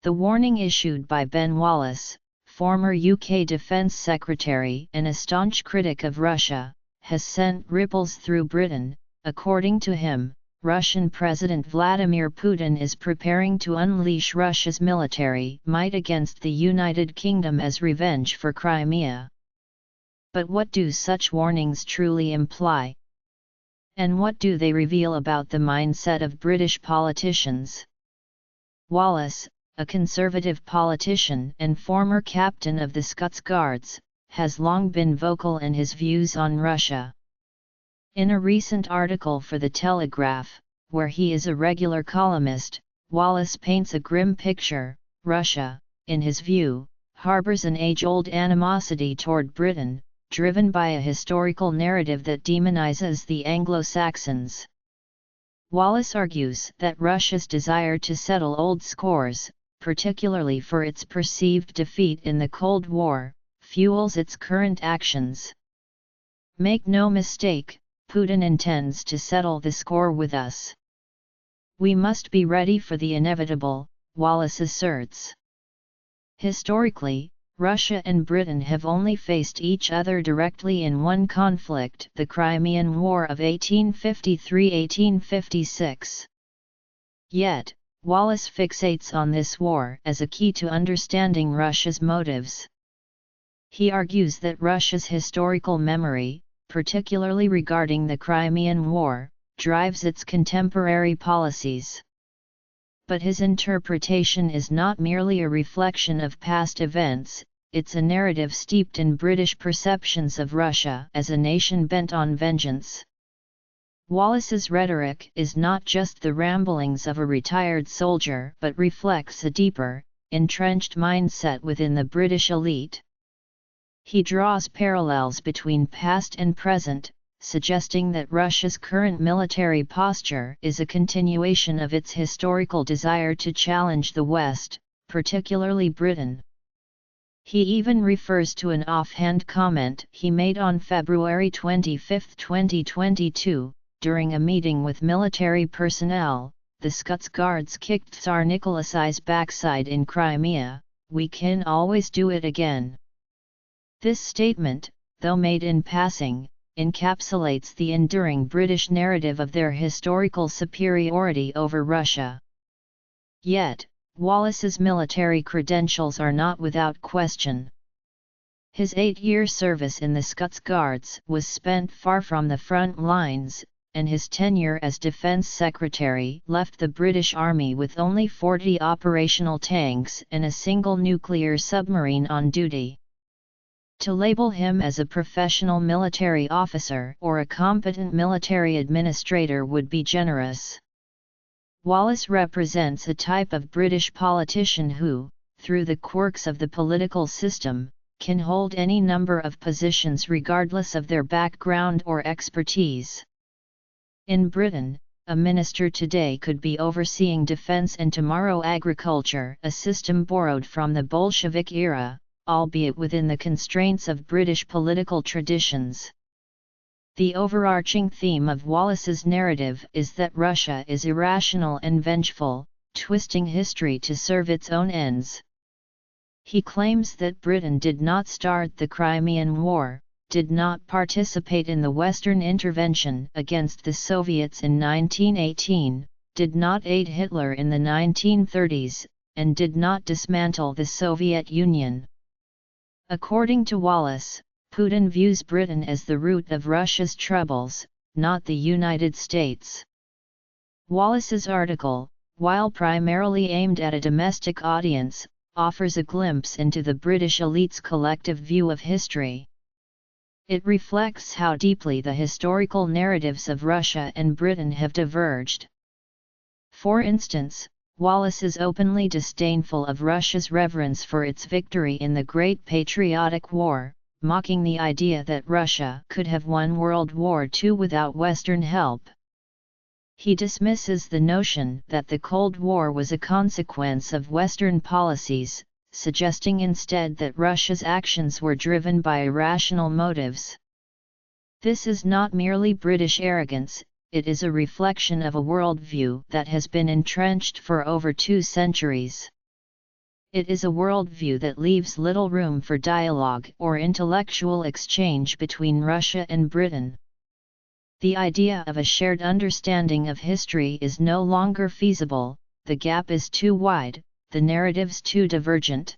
The warning issued by Ben Wallace, former UK Defence Secretary and a staunch critic of Russia, has sent ripples through Britain. According to him, Russian President Vladimir Putin is preparing to unleash Russia's military might against the United Kingdom as revenge for Crimea. But what do such warnings truly imply? And what do they reveal about the mindset of British politicians? Wallace, a conservative politician and former captain of the Scots Guards, has long been vocal in his views on Russia. In a recent article for The Telegraph, where he is a regular columnist, Wallace paints a grim picture. Russia, in his view, harbors an age-old animosity toward Britain, driven by a historical narrative that demonizes the Anglo-Saxons. Wallace argues that Russia's desire to settle old scores, particularly for its perceived defeat in the Cold War, fuels its current actions. Make no mistake, Putin intends to settle the score with us. We must be ready for the inevitable, Wallace asserts. Historically, Russia and Britain have only faced each other directly in one conflict, the Crimean War of 1853–1856. Yet, Wallace fixates on this war as a key to understanding Russia's motives. He argues that Russia's historical memory, particularly regarding the Crimean War, drives its contemporary policies. But his interpretation is not merely a reflection of past events, it's a narrative steeped in British perceptions of Russia as a nation bent on vengeance. Wallace's rhetoric is not just the ramblings of a retired soldier but reflects a deeper, entrenched mindset within the British elite. He draws parallels between past and present, suggesting that Russia's current military posture is a continuation of its historical desire to challenge the West, particularly Britain. He even refers to an offhand comment he made on February 25, 2022, during a meeting with military personnel. The Scots Guards kicked Tsar Nicholas's backside in Crimea, we can always do it again. This statement, though made in passing, encapsulates the enduring British narrative of their historical superiority over Russia. Yet, Wallace's military credentials are not without question. His 8-year service in the Scots Guards was spent far from the front lines, and his tenure as Defence Secretary left the British Army with only 40 operational tanks and a single nuclear submarine on duty. To label him as a professional military officer or a competent military administrator would be generous. Wallace represents a type of British politician who, through the quirks of the political system, can hold any number of positions regardless of their background or expertise. In Britain, a minister today could be overseeing defence and tomorrow agriculture, a system borrowed from the Bolshevik era, albeit within the constraints of British political traditions. The overarching theme of Wallace's narrative is that Russia is irrational and vengeful, twisting history to serve its own ends. He claims that Britain did not start the Crimean War, did not participate in the Western intervention against the Soviets in 1918, did not aid Hitler in the 1930s, and did not dismantle the Soviet Union. According to Wallace, Putin views Britain as the root of Russia's troubles, not the United States. Wallace's article, while primarily aimed at a domestic audience, offers a glimpse into the British elite's collective view of history. It reflects how deeply the historical narratives of Russia and Britain have diverged. For instance, Wallace is openly disdainful of Russia's reverence for its victory in the Great Patriotic War, mocking the idea that Russia could have won World War II without Western help. He dismisses the notion that the Cold War was a consequence of Western policies, suggesting instead that Russia's actions were driven by irrational motives. This is not merely British arrogance, it is a reflection of a worldview that has been entrenched for over 2 centuries. It is a worldview that leaves little room for dialogue or intellectual exchange between Russia and Britain. The idea of a shared understanding of history is no longer feasible, the gap is too wide, the narratives too divergent.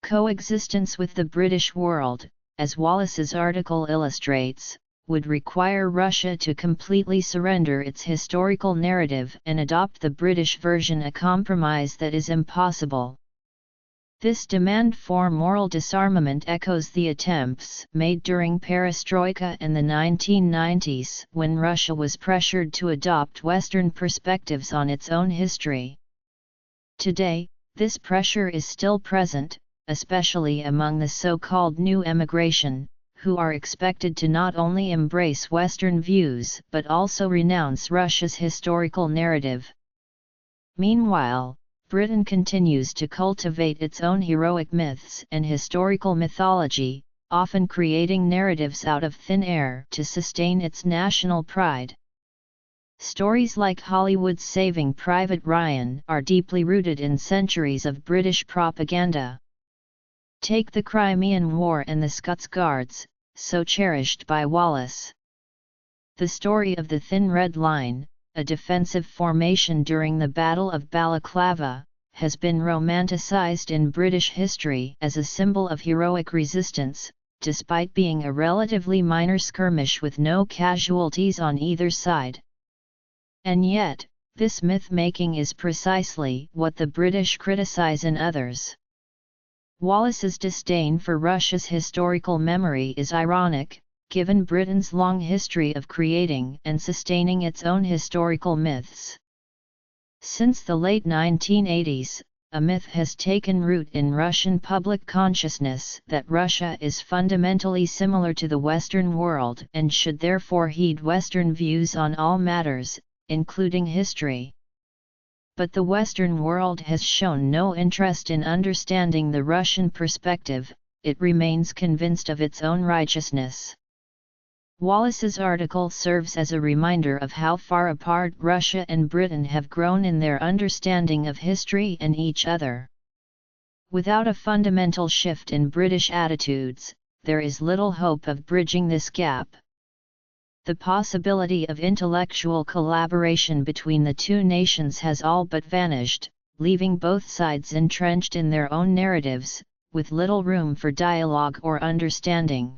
Coexistence with the British world, as Wallace's article illustrates, would require Russia to completely surrender its historical narrative and adopt the British version, a compromise that is impossible. This demand for moral disarmament echoes the attempts made during Perestroika and the 1990s, when Russia was pressured to adopt Western perspectives on its own history. Today, this pressure is still present, especially among the so-called new emigration, who are expected to not only embrace Western views but also renounce Russia's historical narrative. Meanwhile, Britain continues to cultivate its own heroic myths and historical mythology, often creating narratives out of thin air to sustain its national pride. Stories like Hollywood's Saving Private Ryan are deeply rooted in centuries of British propaganda. Take the Crimean War and the Scots Guards, so cherished by Wallace. The story of the Thin Red Line, a defensive formation during the Battle of Balaclava, has been romanticized in British history as a symbol of heroic resistance, despite being a relatively minor skirmish with no casualties on either side. And yet, this myth-making is precisely what the British criticize in others. Wallace's disdain for Russia's historical memory is ironic, given Britain's long history of creating and sustaining its own historical myths. Since the late 1980s, a myth has taken root in Russian public consciousness that Russia is fundamentally similar to the Western world and should therefore heed Western views on all matters, including history. But the Western world has shown no interest in understanding the Russian perspective, it remains convinced of its own righteousness. Wallace's article serves as a reminder of how far apart Russia and Britain have grown in their understanding of history and each other. Without a fundamental shift in British attitudes, there is little hope of bridging this gap. The possibility of intellectual collaboration between the two nations has all but vanished, leaving both sides entrenched in their own narratives, with little room for dialogue or understanding.